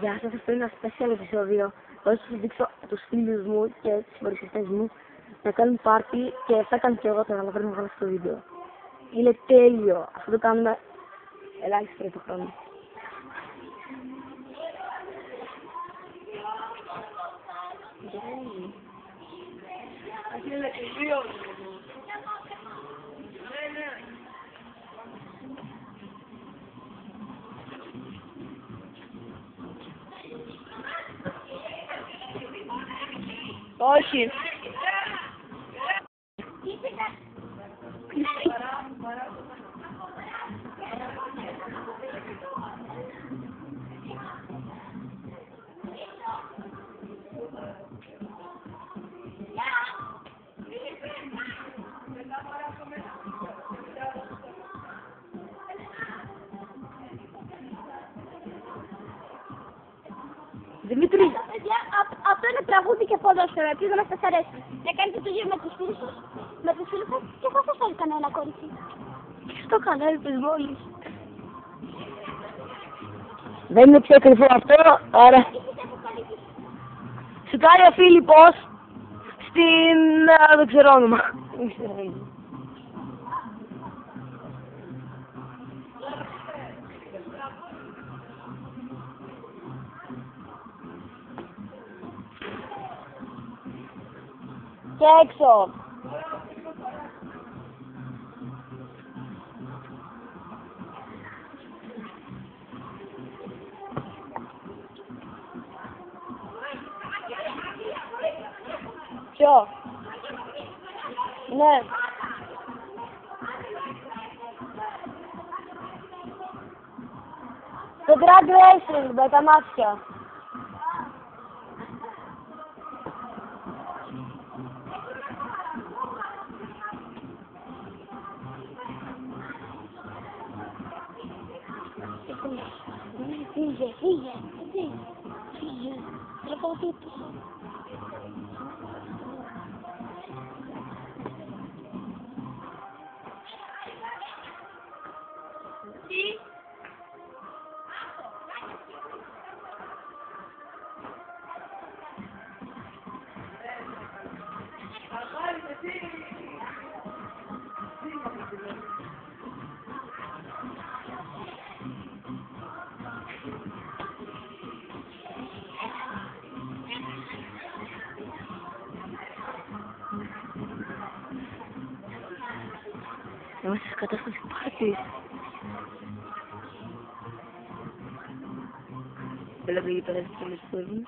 Γεια σας, αυτό είναι ένα special επεισόδιο. Θα σας δείξω τους φίλους μου και τους συμμετοχιστές μου να κάνουν πάρτι και θα κάνω και εγώ τώρα, αλλά πρέπει να βγάλω στο βίντεο. Είναι τέλειο. Αυτό το κάνουμε ελάχιστη φορά το χρόνο. Όχι. Δημήτρη, αυτό είναι τραγούδι και ποδόσφαιρο. Ελπίζω να σας αρέσει. Να κάνετε το γύρο με τους φίλους σας, και θα σας φέρει κανένα κορίτσι. στο κανάλι της μόλις. Δεν είναι πιο κρυφό αυτό, άρα σου κάνει ο Φίλιππος στην... δεν ξέρω όνομα. Και έξω. Ποιο? Ναι. Το drag racing με τα μάτια. Φύγε. Είμαστε σε κατάσταση πάρτης. Έλα πήγε πέρα στις πολλές κόσμους.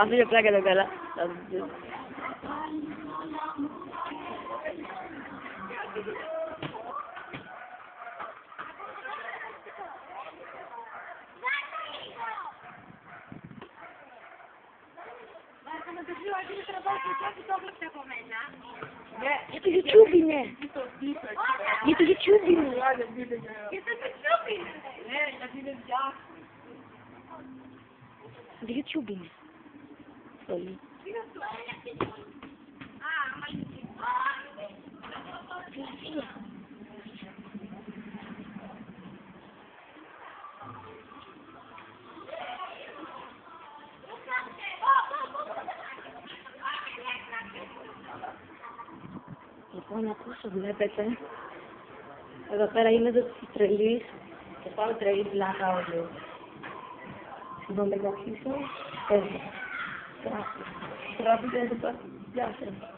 Αυτό είναι πλάκα το καλά. Για το YouTube είναι. Για το YouTube είναι. Για YouTube είναι. Όλοι. Λοιπόν, όσο βλέπετε, εδώ πέρα είναι το της τρελής και πάω τρελή πλάκα όλοι. Λοιπόν, δεν καθίσω, πέρα. Τράπηζε εδώ πέρα, γεια σας.